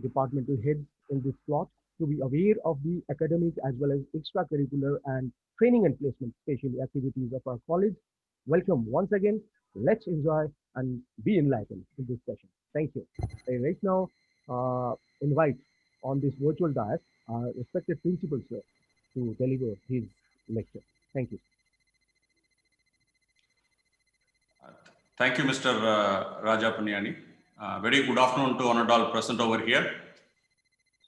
departmental heads in this slot to be aware of the academic as well as extracurricular and training and placement, especially activities of our college. Welcome once again. Let's enjoy and be enlightened in this session. Thank you. I right now invite on this virtual dais our respected principal sir to deliver his lecture. Thank you. Thank you, Mr. Raja Punyani. Very good afternoon to one and all present over here.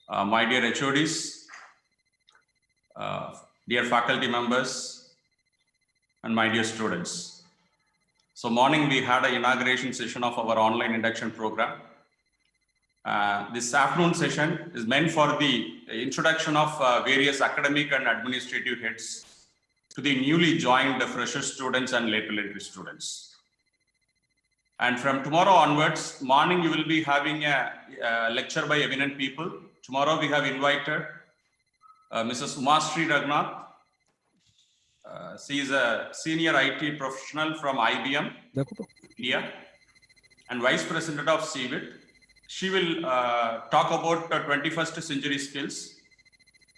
My dear HODs, dear faculty members, and my dear students. So morning we had an inauguration session of our online induction program. This afternoon session is meant for the introduction of various academic and administrative heads to the newly joined fresher students and lateral entry students. And from tomorrow onwards, morning you will be having a lecture by eminent people. Tomorrow we have invited Mrs. Umashri Raghunath. She is a senior IT professional from IBM, India, and Vice President of CVIT. She will talk about 21st century skills.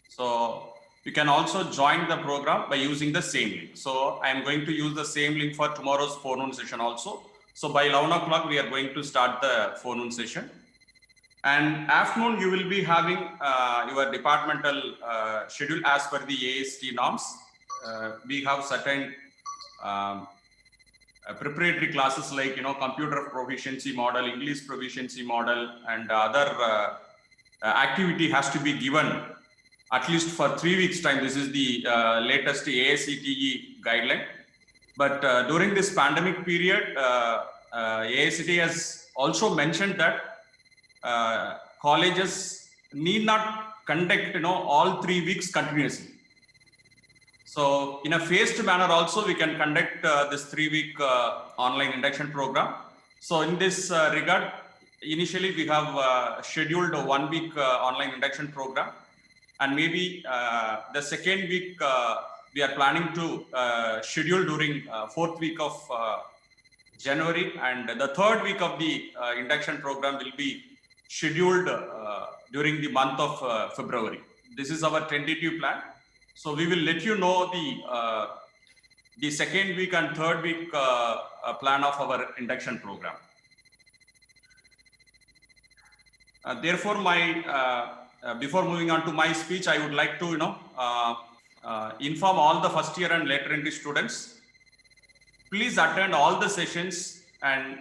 So you can also join the program by using the same link. So I am going to use the same link for tomorrow's forenoon session also. So by 11 o'clock, we are going to start the forenoon session. And afternoon, you will be having your departmental schedule as per the AST norms. We have certain preparatory classes like, computer proficiency model, English proficiency model, and other activity has to be given at least for 3 weeks time. This is the latest AICTE guideline. But during this pandemic period, AICTE has also mentioned that colleges need not conduct, all 3 weeks continuously. So in a phased manner also, we can conduct this 3-week online induction program. So in this regard, initially we have scheduled a 1-week online induction program. And maybe the second week, we are planning to schedule during 4th week of January, and the 3rd week of the induction program will be scheduled during the month of February. This is our tentative plan. So we will let you know the 2nd week and 3rd week plan of our induction program. Therefore, before moving on to my speech, I would like to inform all the first year and later entry students, please attend all the sessions and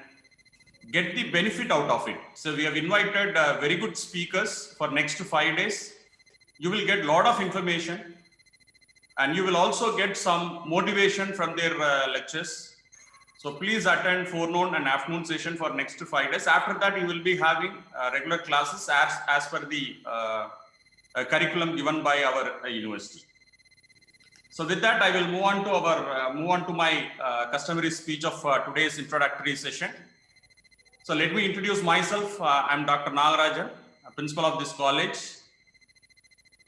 get the benefit out of it. So we have invited very good speakers for next 5 days. You will get a lot of information and you will also get some motivation from their lectures. So please attend forenoon and afternoon session for next 5 days. After that, you will be having regular classes as per the curriculum given by our university. So with that, I will move on to my customary speech of today's introductory session. So let me introduce myself. I'm Dr. Nagarajan, principal of this college.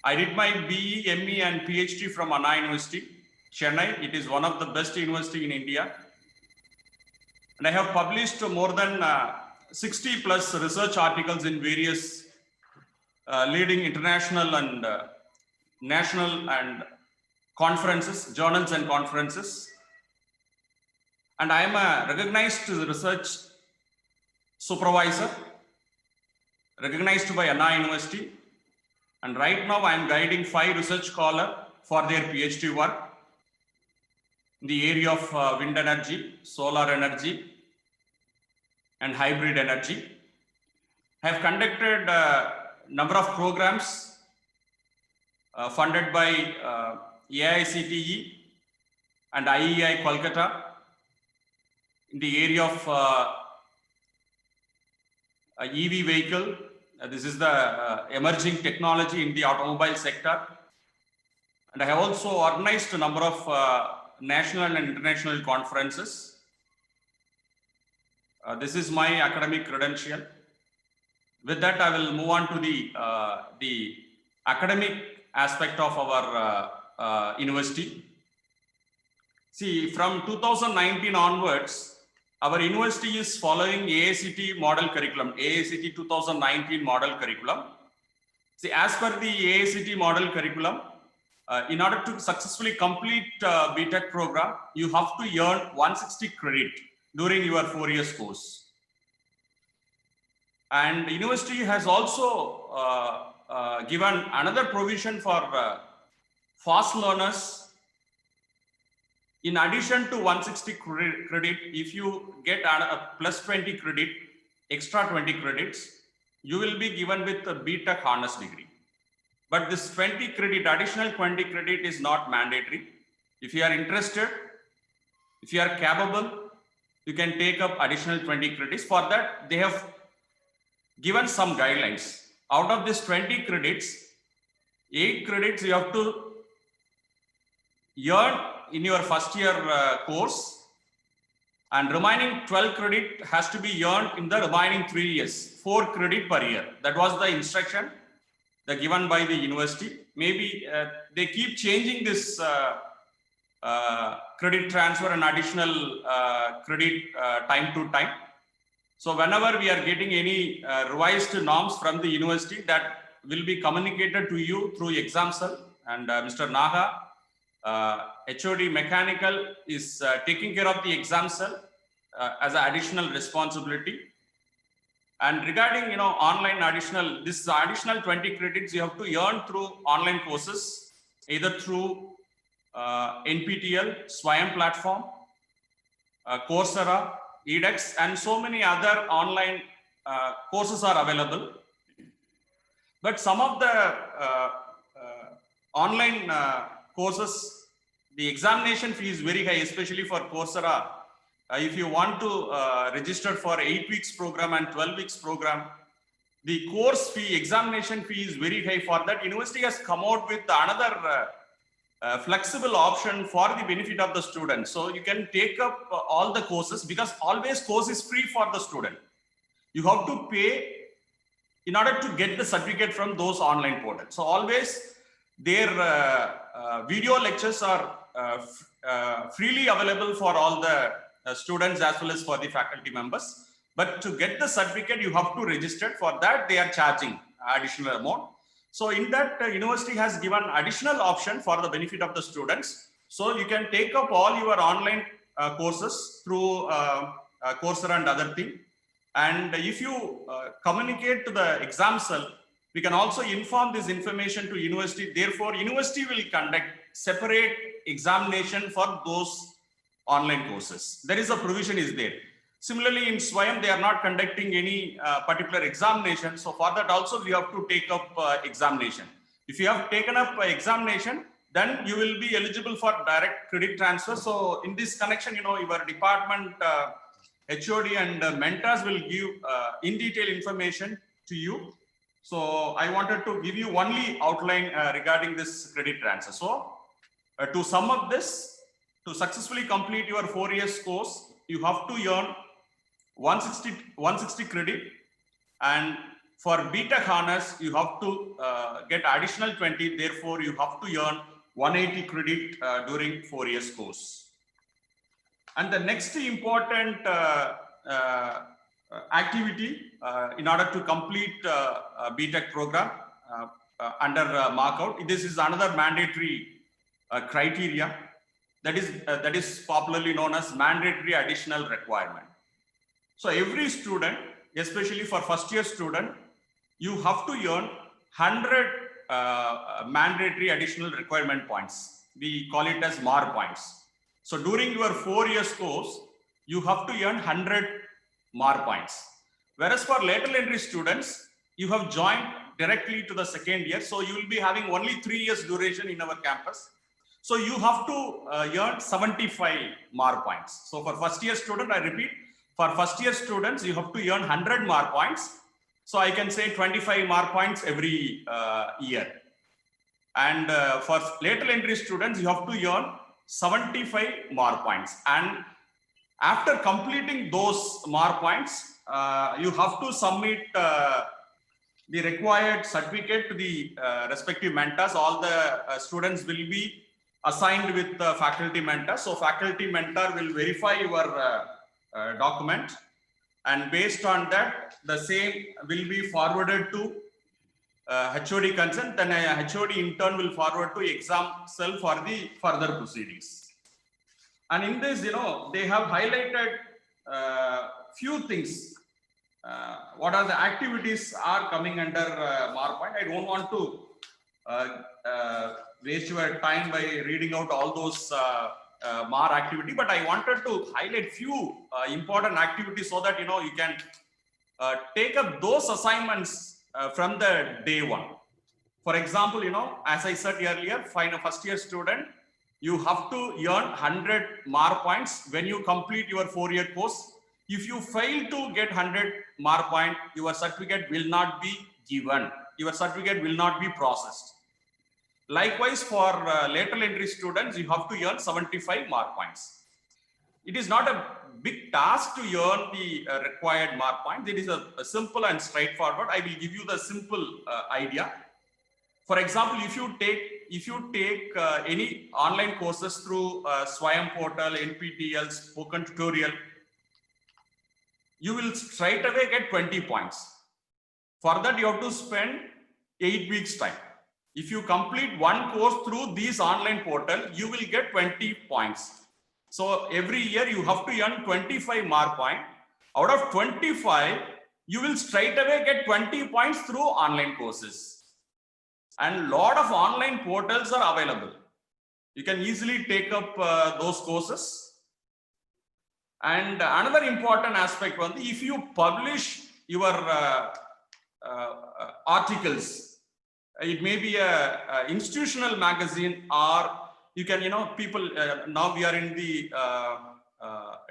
I did my BE, ME, and PhD from Anna University, Chennai. It is one of the best university in India. And I have published more than 60 plus research articles in various leading international and national and conferences, journals and conferences. And I am a recognized research supervisor, recognized by Anna University. And right now I am guiding 5 research scholars for their PhD work in the area of wind energy, solar energy, and hybrid energy. I have conducted a number of programs funded by AICTE and IEI Kolkata in the area of EV vehicle. This is the emerging technology in the automobile sector. And I have also organized a number of national and international conferences. This is my academic credential. With that, I will move on to the academic aspect of our university. See, from 2019 onwards, our university is following AICT model curriculum, AICT 2019 model curriculum. See, as per the AICT model curriculum, in order to successfully complete BTech program, you have to earn 160 credit during your 4 years course. And the university has also given another provision for fast learners. In addition to 160 credit, if you get a plus 20 credit, extra 20 credits, you will be given with a BTech honors degree. But this 20 credit, additional 20 credit is not mandatory. If you are interested, if you are capable, you can take up additional 20 credits. For that, they have given some guidelines. Out of this 20 credits, 8 credits you have to earn in your first year course, and remaining 12 credit has to be earned in the remaining 3 years, 4 credit per year. That was the instruction given by the university. Maybe they keep changing this credit transfer and additional credit time to time. So whenever we are getting any revised norms from the university, that will be communicated to you through exam cell, and Mr. Naga, HOD Mechanical, is taking care of the exam cell as an additional responsibility. And regarding online additional, this additional 20 credits you have to earn through online courses, either through NPTEL, Swayam platform, Coursera, edX, and so many other online courses are available. But some of the online courses, the examination fee is very high, especially for Coursera. If you want to register for 8 weeks program and 12 weeks program, the course fee, examination fee is very high. For that, university has come out with another flexible option for the benefit of the student. So you can take up all the courses, because always course is free for the student. You have to pay in order to get the certificate from those online portals. So always their video lectures are freely available for all the students as well as for the faculty members. But to get the certificate, you have to register. For that, they are charging additional amount. So in that, university has given additional option for the benefit of the students. So you can take up all your online courses through Coursera and other thing. And if you communicate to the exam cell, we can also inform this information to university. Therefore, university will conduct separate examination for those online courses. There is a provision is there. Similarly, in Swayam, they are not conducting any particular examination. So for that also, we have to take up examination. If you have taken up examination, then you will be eligible for direct credit transfer. So in this connection, your department HOD and mentors will give in detail information to you. So I wanted to give you only outline regarding this credit transfer. So to sum up this, to successfully complete your 4 years course, you have to earn 160 credit, and for BTech honors, you have to get additional 20. Therefore, you have to earn 180 credit during 4 years course. And the next important activity in order to complete BTech program under markout, this is another mandatory criteria that is popularly known as mandatory additional requirement. So every student, especially for first year student, you have to earn 100 mandatory additional requirement points. We call it as MAR points. So during your 4 years course, you have to earn 100 MAR points. Whereas for lateral entry students, you have joined directly to the second year. So you will be having only 3 years duration in our campus. So you have to earn 75 MAR points. So for first year student, I repeat, for first year students, you have to earn 100 MAR points. So I can say 25 MAR points every year. And for lateral entry students, you have to earn 75 MAR points. And after completing those MAR points, you have to submit the required certificate to the respective mentors. All the students will be assigned with the faculty mentor. So faculty mentor will verify your document, and based on that, the same will be forwarded to HOD consent, then HOD in turn will forward to exam cell for the further proceedings. And in this, they have highlighted few things. What are the activities are coming under MARPoint? I don't want to waste your time by reading out all those MAR activity, but I wanted to highlight few important activities so that you can take up those assignments from the day one. For example, as I said earlier, find a first year student, you have to earn 100 MARPoints when you complete your 4-year course. If you fail to get 100 MARPoint, your certificate will not be given. Your certificate will not be processed. Likewise, for lateral entry students, you have to earn 75 MARPoints. It is not a big task to earn the required MARPoint. It is a simple and straightforward. I will give you the simple idea. For example, if you take any online courses through Swayam portal, NPTEL, spoken tutorial, you will straight away get 20 points. For that, you have to spend 8 weeks time. If you complete one course through these online portal, you will get 20 points. So every year you have to earn 25 MARPoint. Out of 25, you will straight away get 20 points through online courses. And lot of online portals are available. You can easily take up those courses. And another important aspect was, if you publish your articles, it may be a institutional magazine, or you can, people, now we are in the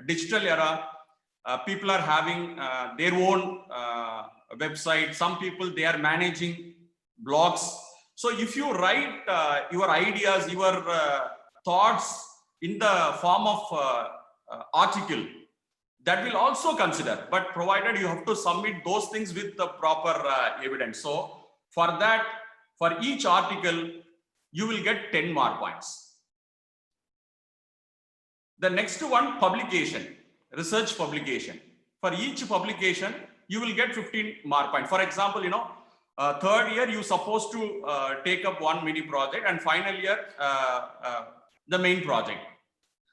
digital era. People are having their own website. Some people, they are managing blogs. So if you write your ideas, your thoughts in the form of article, that will also consider, but provided you have to submit those things with the proper evidence. So for that, for each article, you will get 10 MARPoints. The next one, publication, research publication. For each publication, you will get 15 MARPoints. For example, third year, you're supposed to take up one mini project, and final year, the main project.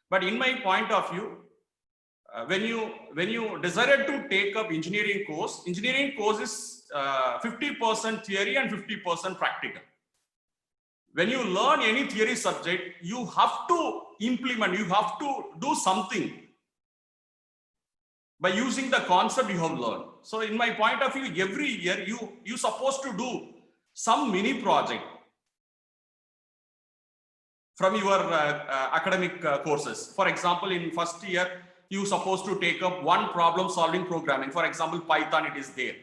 But in my point of view, when you decided to take up engineering course is 50% theory and 50% practical. When you learn any theory subject, you have to implement, you have to do something by using the concept you have learned. So in my point of view, every year you're supposed to do some mini project from your academic courses. For example, in first year, you're supposed to take up one problem solving programming. For example, Python, it is there.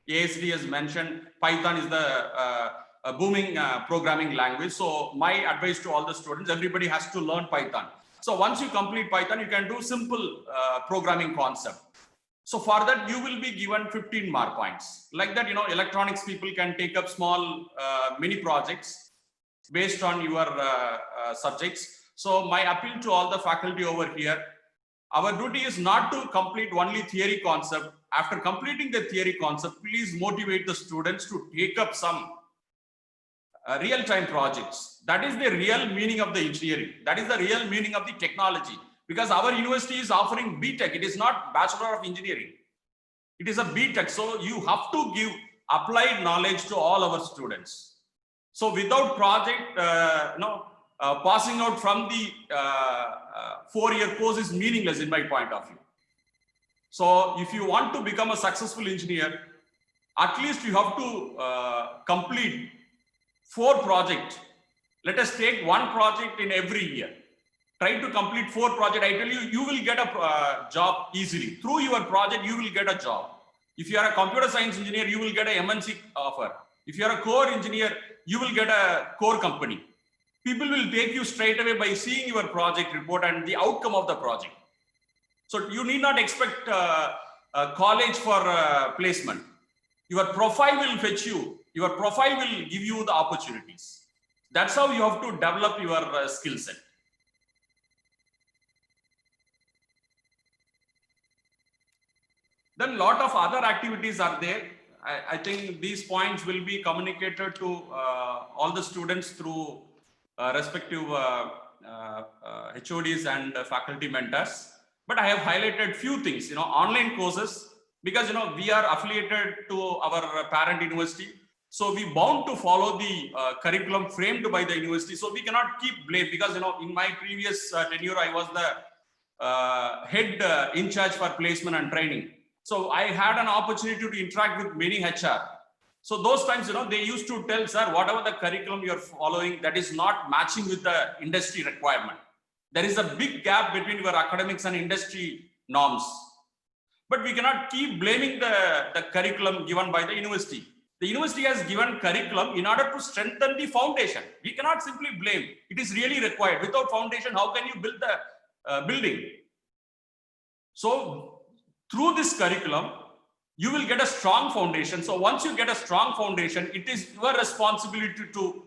ASD has mentioned Python is the booming programming language. So my advice to all the students, everybody has to learn Python. So once you complete Python, you can do simple programming concept. So for that, you will be given 15 MARPoints. Like that, electronics people can take up small mini projects based on your subjects. So my appeal to all the faculty over here, our duty is not to complete only theory concept. After completing the theory concept, please motivate the students to take up some real-time projects. That is the real meaning of the engineering. That is the real meaning of the technology. Because our university is offering BTech. It is not Bachelor of Engineering. It is a BTech. So you have to give applied knowledge to all our students. So without project, passing out from the 4-year course is meaningless in my point of view. So if you want to become a successful engineer, at least you have to complete 4 projects. Let us take one project in every year. Try to complete 4 projects. I tell you, you will get a job easily. Through your project, you will get a job. If you are a computer science engineer, you will get a MNC offer. If you are a core engineer, you will get a core company. People will take you straight away by seeing your project report and the outcome of the project. So you need not expect a college for placement. Your profile will fetch you. Your profile will give you the opportunities. That's how you have to develop your skill set. Then lot of other activities are there. I think these points will be communicated to all the students through respective HODs and faculty mentors. But I have highlighted few things, online courses, because, we are affiliated to our parent university. So we bound to follow the curriculum framed by the university. So we cannot keep blame, because, in my previous tenure, I was the head in charge for placement and training. So I had an opportunity to interact with many HR. So those times, they used to tell, sir, whatever the curriculum you're following, that is not matching with the industry requirement. There is a big gap between your academics and industry norms. But we cannot keep blaming the curriculum given by the university. The university has given curriculum in order to strengthen the foundation. We cannot simply blame. It is really required. Without foundation, how can you build the building? So through this curriculum, you will get a strong foundation. So once you get a strong foundation, it is your responsibility to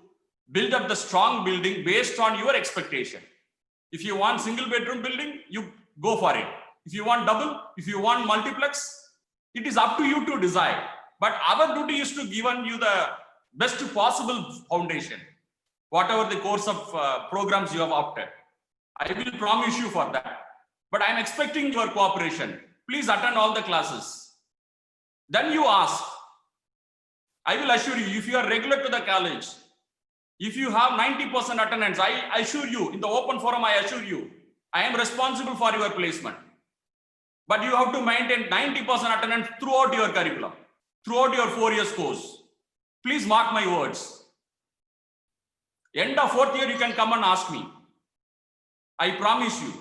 build up the strong building based on your expectation. If you want single bedroom building, you go for it. If you want double, if you want multiplex, it is up to you to decide. But our duty is to give you the best possible foundation, whatever the course of programs you have opted. I will promise you for that. But I am expecting your cooperation. Please attend all the classes. Then you ask. I will assure you, if you are regular to the college, if you have 90% attendance, I assure you, in the open forum, I assure you, I am responsible for your placement. But you have to maintain 90% attendance throughout your curriculum, throughout your 4 years course. Please mark my words. End of 4th year, you can come and ask me. I promise you.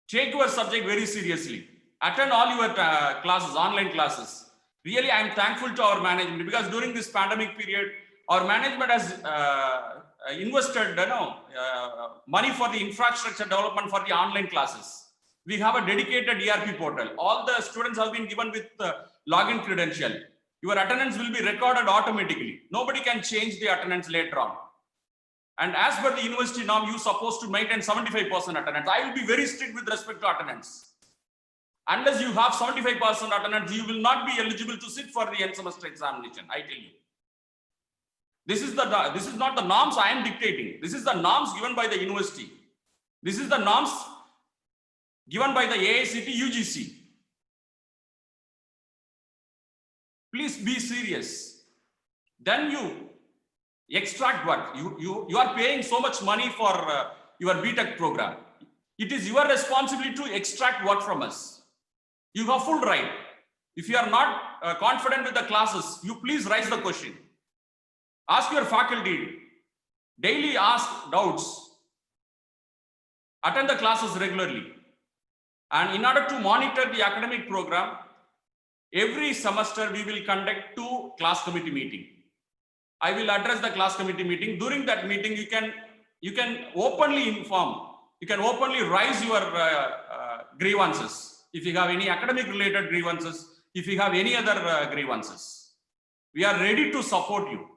Take your subject very seriously. Attend all your classes, online classes. Really, I am thankful to our management, because during this pandemic period, our management has invested money for the infrastructure development for the online classes. We have a dedicated ERP portal. All the students have been given with login credential. Your attendance will be recorded automatically. Nobody can change the attendance later on. And as per the university norm, you're supposed to maintain 75% attendance. I will be very strict with respect to attendance. Unless you have 75% attendance, you will not be eligible to sit for the end semester examination, I tell you. This is not the norms I am dictating. This is the norms given by the university. This is the norms given by the AICTE UGC. Please be serious. Then you extract work. You are paying so much money for your BTech program. It is your responsibility to extract work from us. You have full right. If you are not confident with the classes, you please raise the question. Ask your faculty. Daily ask doubts. Attend the classes regularly. And in order to monitor the academic program, every semester we will conduct 2 class committee meetings. I will address the class committee meeting. During that meeting, you can openly inform. You can openly raise your grievances. If you have any academic related grievances, if you have any other grievances, we are ready to support you.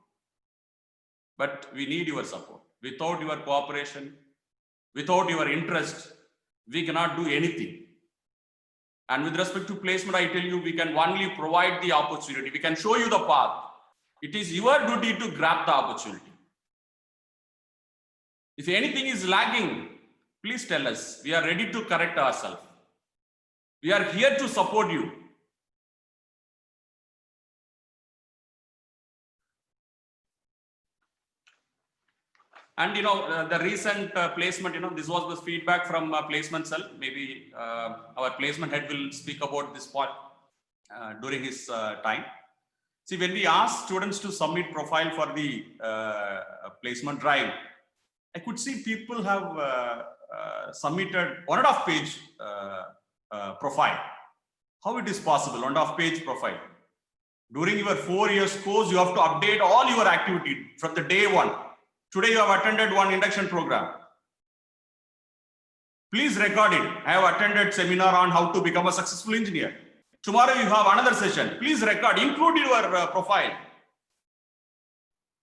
But we need your support. Without your cooperation, without your interest, we cannot do anything. And with respect to placement, I tell you, we can only provide the opportunity. We can show you the path. It is your duty to grab the opportunity. If anything is lagging, please tell us. We are ready to correct ourselves. We are here to support you. And the recent placement, this was the feedback from placement cell. Maybe our placement head will speak about this part during his time. See, when we ask students to submit profile for the placement drive, I could see people have submitted 1.5 page profile. How it is possible, 1.5 page profile? During your 4 years course, you have to update all your activity from the day one. Today you have attended one induction program. Please record it. I have attended seminar on how to become a successful engineer. Tomorrow you have another session. Please record, include your profile.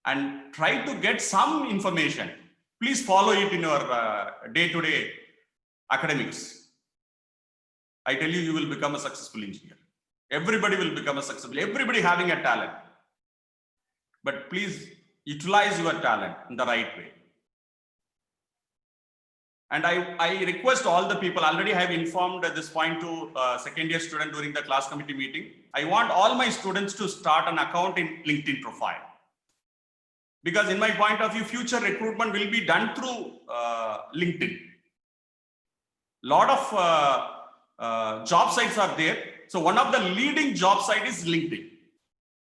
And try to get some information. Please follow it in your day-to-day academics. I tell you, you will become a successful engineer. Everybody will become a successful, everybody having a talent. But please utilize your talent in the right way. And I request all the people, already I have informed at this point to second year student during the class committee meeting. I want all my students to start an account in LinkedIn profile. Because in my point of view, future recruitment will be done through LinkedIn. Lot of job sites are there. So one of the leading job site is LinkedIn.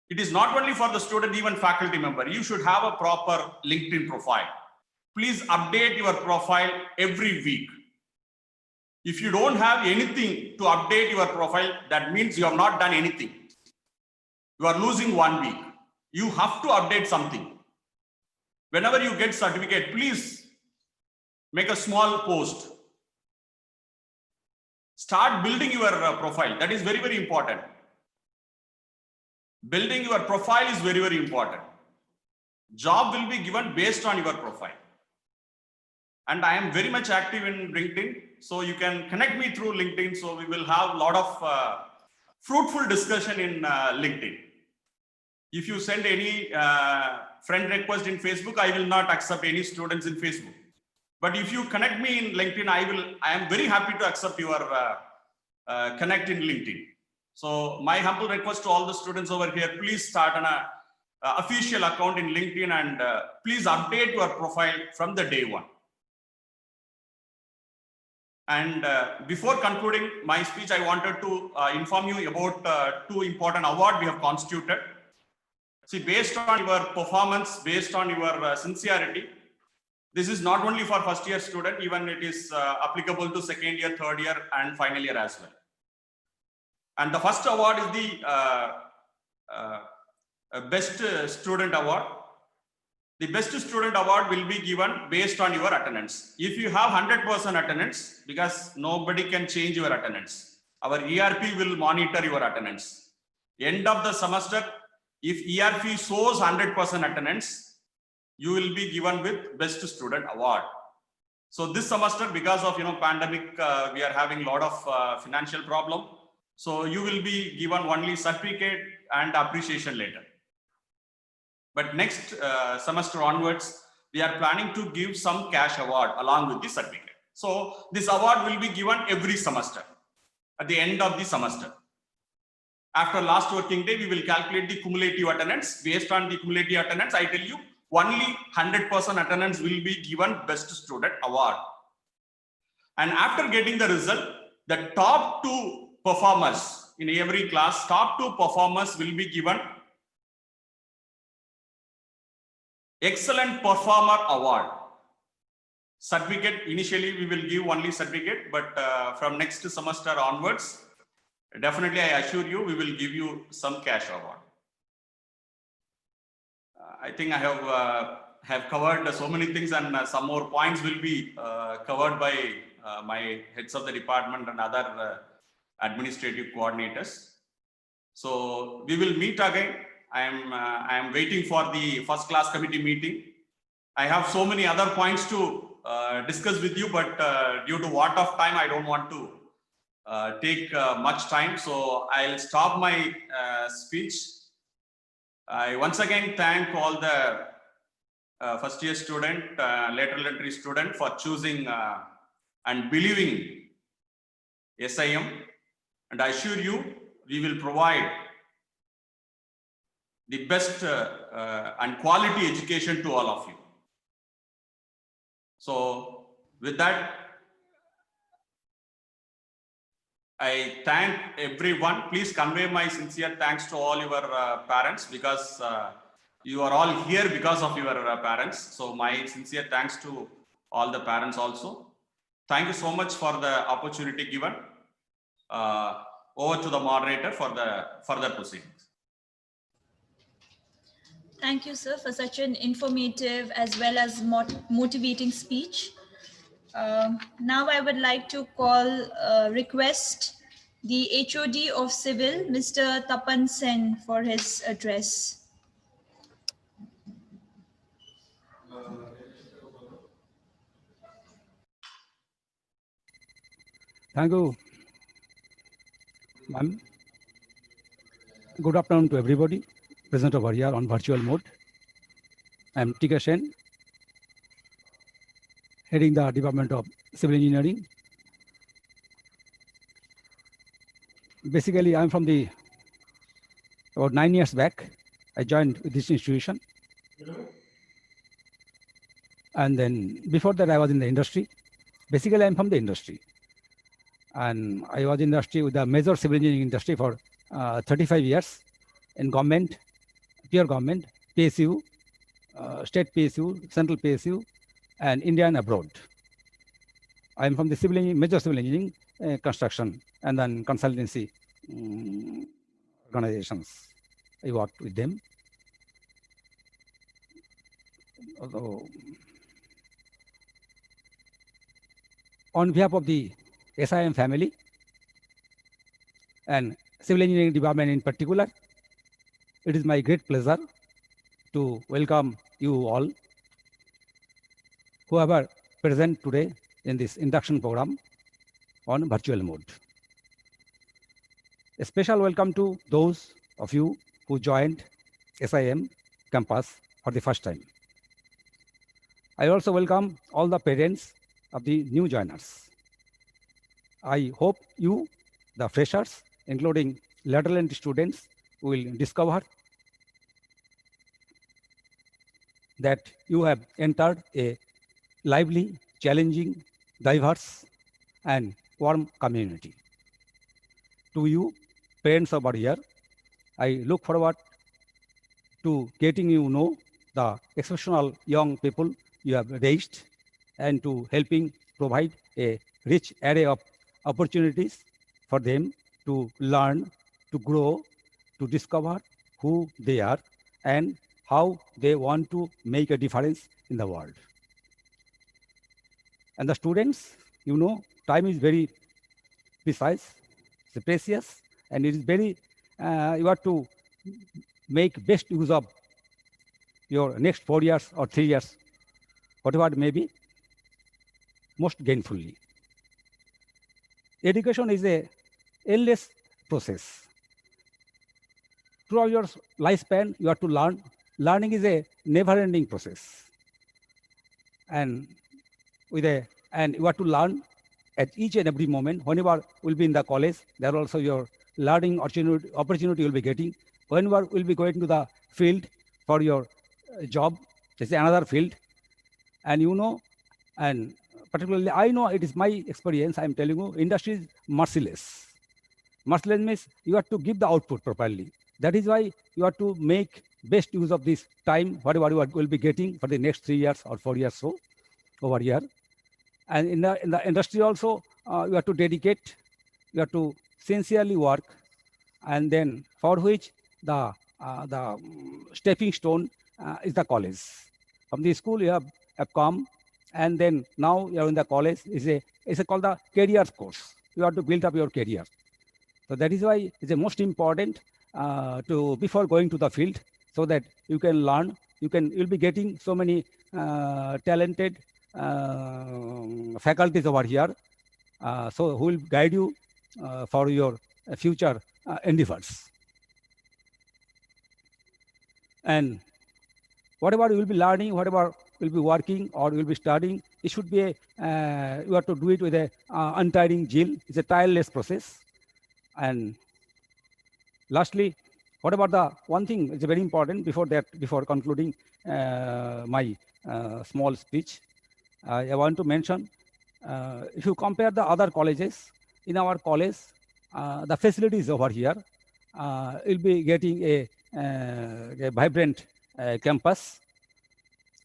It is not only for the student, even faculty member. You should have a proper LinkedIn profile. Please update your profile every week. If you don't have anything to update your profile, that means you have not done anything. You are losing 1 week. You have to update something. Whenever you get certificate, please make a small post. Start building your profile. That is very, very important. Building your profile is very, very important. Job will be given based on your profile. And I am very much active in LinkedIn. So you can connect me through LinkedIn. So we will have a lot of fruitful discussion in LinkedIn. If you send any friend request in Facebook, I will not accept any students in Facebook. But if you connect me in LinkedIn, I am very happy to accept your connect in LinkedIn. So my humble request to all the students over here, please start an official account in LinkedIn and please update your profile from the day one. And before concluding my speech, I wanted to inform you about two important awards we have constituted. See, based on your performance, based on your sincerity, this is not only for first year student, even it is applicable to second year, third year, and final year as well. And the first award is the Best Student Award. The Best Student Award will be given based on your attendance. If you have 100% attendance, because nobody can change your attendance, our ERP will monitor your attendance. End of the semester, if ERP shows 100% attendance, you will be given with Best Student Award. So this semester, because of pandemic, we are having a lot of financial problem. So you will be given only certificate and appreciation letter. But next semester onwards, we are planning to give some cash award along with the certificate. So this award will be given every semester at the end of the semester. After last working day, we will calculate the cumulative attendance. Based on the cumulative attendance, I tell you, only 100% attendance will be given Best Student Award. And after getting the result, the top 2 performers in every class, top 2 performers will be given Excellent Performer Award. Certificate, initially we will give only certificate, but from next semester onwards, definitely I assure you, we will give you some cash award. I think I have covered so many things, and some more points will be covered by my heads of the department and other administrative coordinators. So we will meet again. I am waiting for the first class committee meeting. I have so many other points to discuss with you, but due to want of time, I don't want to take much time. So I'll stop my speech. I once again thank all the first year student, lateral entry student for choosing and believing SIM. And I assure you, we will provide the best and quality education to all of you. So with that, I thank everyone. Please convey my sincere thanks to all your parents, because you are all here because of your parents. So my sincere thanks to all the parents also. Thank you so much for the opportunity given. Over to the moderator for the further proceedings. Thank you, sir, for such an informative as well as motivating speech. Now I would like to request the HOD of Civil, Mr. Tapan Sen, for his address. Thank you, ma'am. Good afternoon to everybody present over here on virtual mode. I'm Tika Sen, heading the Department of Civil Engineering. Basically, I'm from about 9 years back, I joined with this institution. And then before that, I was in the industry. Basically, I'm from the industry. And I was in the industry with the major civil engineering industry for 35 years in government, pure government, PSU, state PSU, central PSU, and India and abroad. I'm from the major civil engineering, construction, and then consultancy organizations. I worked with them. Although, on behalf of the SIM family and civil engineering department in particular, it is my great pleasure to welcome you all who are present today in this induction program on virtual mode. A special welcome to those of you who joined SIM campus for the first time. I also welcome all the parents of the new joiners. I hope you, the freshers, including lateral entry students, will discover that you have entered a lively, challenging, diverse, and warm community. To you, parents over here, I look forward to getting you know the exceptional young people you have raised and to helping provide a rich array of opportunities for them to learn, to grow, to discover who they are and how they want to make a difference in the world. And the students, you know, time is very precise, it's precious, and it is very, you have to make best use of your next 4 years or 3 years, whatever it may be, most gainfully. Education is a endless process. Throughout your lifespan, you have to learn. Learning is a never-ending process. And you have to learn at each and every moment. Whenever will be in the college, there also your learning opportunity will be getting. Whenever will be going to the field for your job, this is another field. And you know, and particularly I know it is my experience, I'm telling you, industry is merciless. Merciless means you have to give the output properly. That is why you have to make best use of this time, whatever you will be getting for the next 3 years or 4 years so over here. And in the industry also, you have to dedicate, you have to sincerely work, and then for which the stepping stone is the college. From the school you have come, and then now you are in the college. It's called the career course. You have to build up your career. So that is why it's the most important to before going to the field, so that you can learn. You'll be getting so many talented faculties over here, so who will guide you for your future endeavors. And whatever you will be learning, whatever will be working or will be studying, it should be you have to do it with a untiring zeal. It's a tireless process. And lastly, what about the one thing is very important before concluding my small speech, I want to mention, if you compare the other colleges, in our college, the facilities over here will be getting a vibrant campus,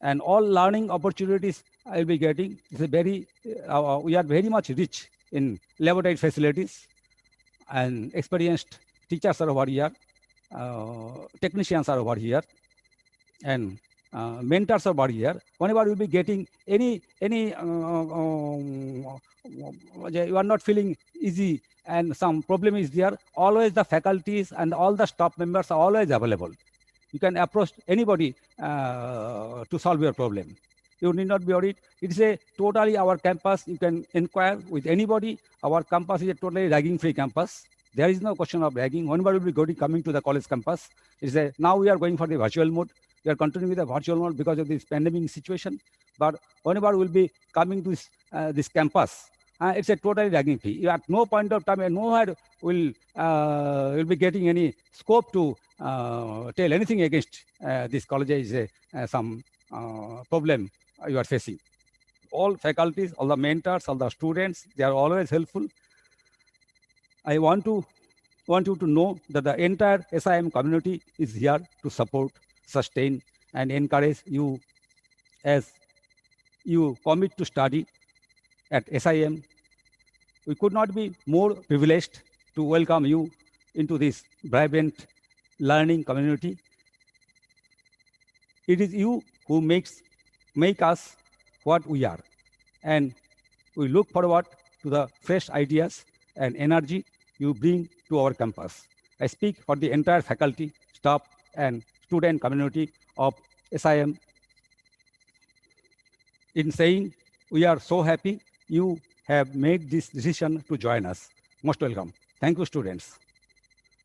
and all learning opportunities I will be getting. It's a very, we are very much rich in laboratory facilities, and experienced teachers are over here, technicians are over here, and mentors are over here. Whenever you will be getting any you are not feeling easy and some problem is there, always the faculties and all the staff members are always available. You can approach anybody to solve your problem. You need not be worried. It's a totally our campus. You can inquire with anybody. Our campus is a totally ragging-free campus. There is no question of ragging. Whenever will be coming to the college campus, now we are going for the virtual mode. We are continuing with the virtual mode because of this pandemic situation. But whenever we'll be coming to this campus, it's a totally ragging fee. At no point of time, and nowhere will be getting any scope to tell anything against this college is some problem you are facing. All faculties, all the mentors, all the students, they are always helpful. I want you to know that the entire SIM community is here to support, sustain, and encourage you as you commit to study at SIM. We could not be more privileged to welcome you into this vibrant learning community. It is you who make us what we are, and we look forward to the fresh ideas and energy you bring to our campus. I speak for the entire faculty, staff, and student community of SIM in saying we are so happy you have made this decision to join us. Most welcome. Thank you, students.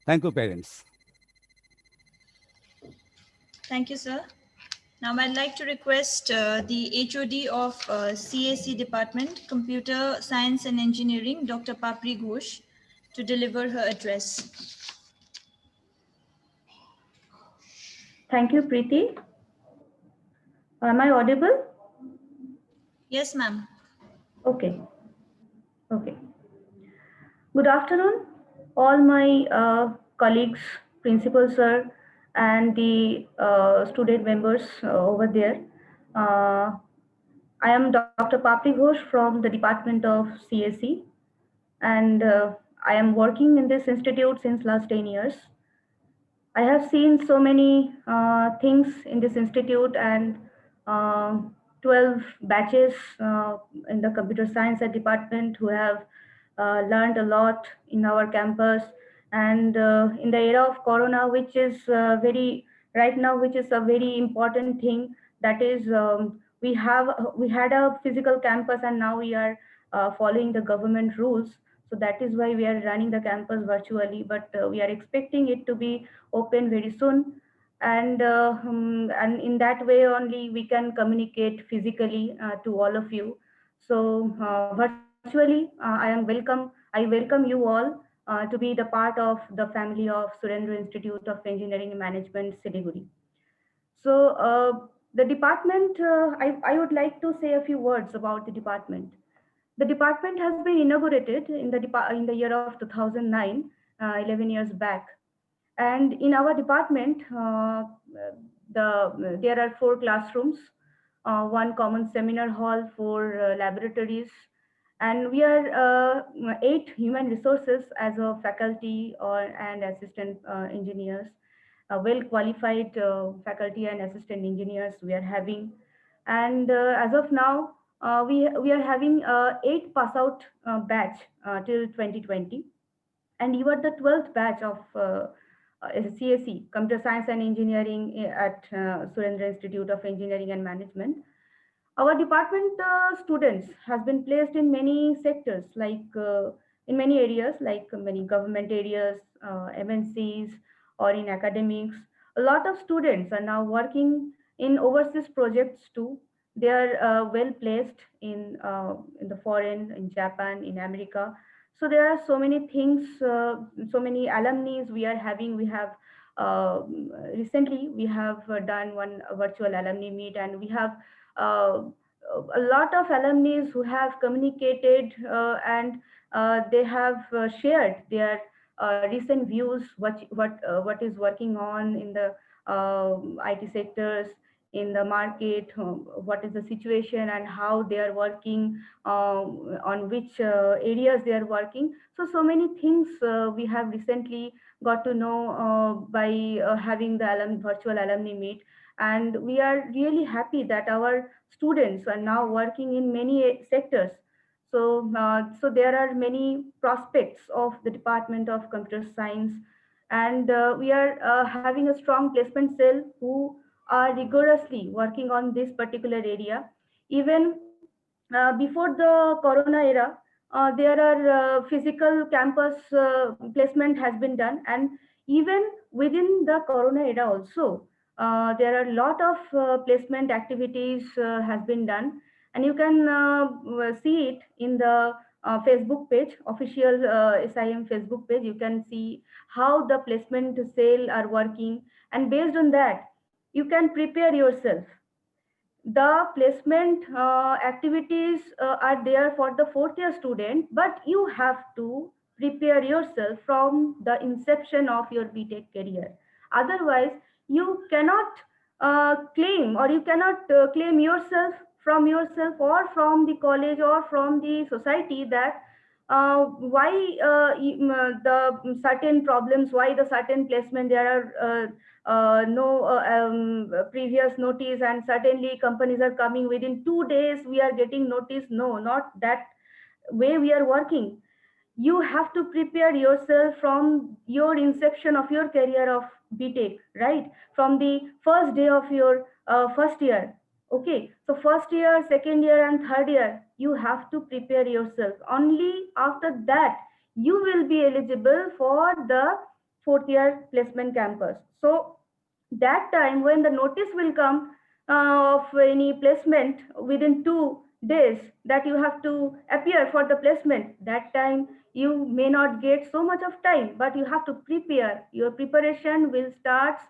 Thank you, parents. Thank you, sir. Now I'd like to request the HOD of CAC Department, Computer Science and Engineering, Dr. Papri Ghosh, to deliver her address. Thank you, Preeti. Am I audible? Yes, ma'am. Okay. Okay. Good afternoon, all my colleagues, principal sir, and the student members over there. I am Dr. Papri Ghosh from the Department of CSE, and I am working in this institute since last 10 years. I have seen so many things in this institute, and 12 batches in the computer science department who have learned a lot in our campus. And in the era of Corona, which is right now, which is a very important thing, that is we had a physical campus, and now we are following the government rules. So that is why we are running the campus virtually, but we are expecting it to be open very soon, and in that way only we can communicate physically to all of you. So virtually I welcome you all to be the part of the family of Surendra Institute of Engineering and Management, Siliguri. So the department, I would like to say a few words about the department. The department has been inaugurated in the year of 2009, 11 years back. And in our department, there are 4 classrooms, 1 common seminar hall, 4 laboratories, and we are 8 human resources as a faculty and assistant engineers, well qualified faculty and assistant engineers we are having. And as of now, we are having 8 pass out batch till 2020, and you are the 12th batch of CSE, Computer Science and Engineering at Surendra Institute of Engineering and Management. Our department students has been placed in many sectors, like in many areas, like many government areas, MNCs, or in academics. A lot of students are now working in overseas projects too. They are well placed in the foreign, in Japan, in America. So there are so many things, so many alumni we are having. We have recently we have done one virtual alumni meet, and we have a lot of alumni who have communicated and they have shared their recent views, what is working on in the IT sectors, in the market, what is the situation and how they are working, on which areas they are working. So many things we have recently got to know by having the virtual alumni meet. And we are really happy that our students are now working in many sectors. So there are many prospects of the Department of Computer Science, and we are having a strong placement cell who are rigorously working on this particular area. Even before the Corona era, there are physical campus placement has been done, and even within the corona era also, there are a lot of placement activities has been done, and you can see it in the Facebook page, official SIM Facebook page. You can see how the placement cell are working, and based on that, you can prepare yourself. The placement activities are there for the fourth year student, but you have to prepare yourself from the inception of your BTech career. Otherwise, you cannot claim, or you cannot claim yourself or from the college or from the society that why the certain problems, why the certain placement there are no previous notice, and certainly companies are coming within 2 days we are getting notice. No, not that way we are working. You have to prepare yourself from your inception of your career of BTech, right? From the first day of your first year. Okay, so first year, second year, and third year, you have to prepare yourself. Only after that, you will be eligible for the fourth year placement campus. So that time when the notice will come of any placement within 2 days that you have to appear for the placement, that time you may not get so much of time, but you have to prepare. Your preparation will start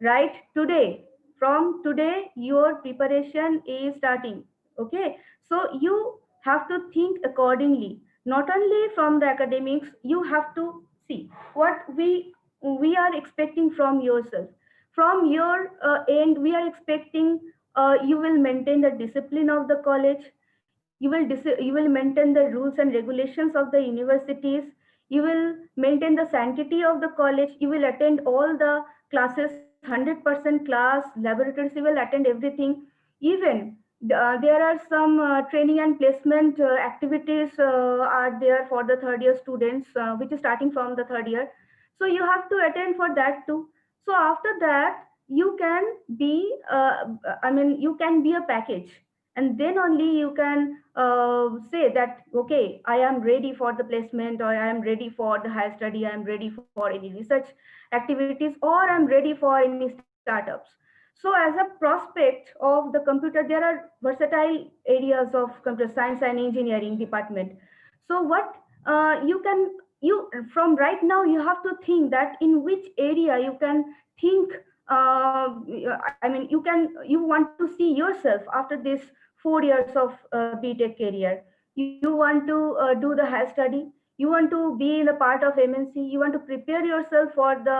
right today. From today your preparation is starting. Okay, so you have to think accordingly. Not only from the academics, you have to see what we are expecting from yourself. From your end, we are expecting you will maintain the discipline of the college. You will maintain the rules and regulations of the universities. You will maintain the sanctity of the college. You will attend all the classes, 100% class laboratories. You will attend everything. Even there are some training and placement activities are there for the third year students, which is starting from the third year. So you have to attend for that too. So after that, you can be you can be a package, and then only you can say that okay, I am ready for the placement, or I am ready for the higher study, I am ready for any research activities, or I'm ready for any startups. So as a prospect of the computer, there are versatile areas of computer science and engineering department. So what you can, you from right now you have to think that in which area you can think. You want to see yourself after this 4 years of BTech career. You want to do the higher study. You want to be in the part of MNC. You want to prepare yourself for the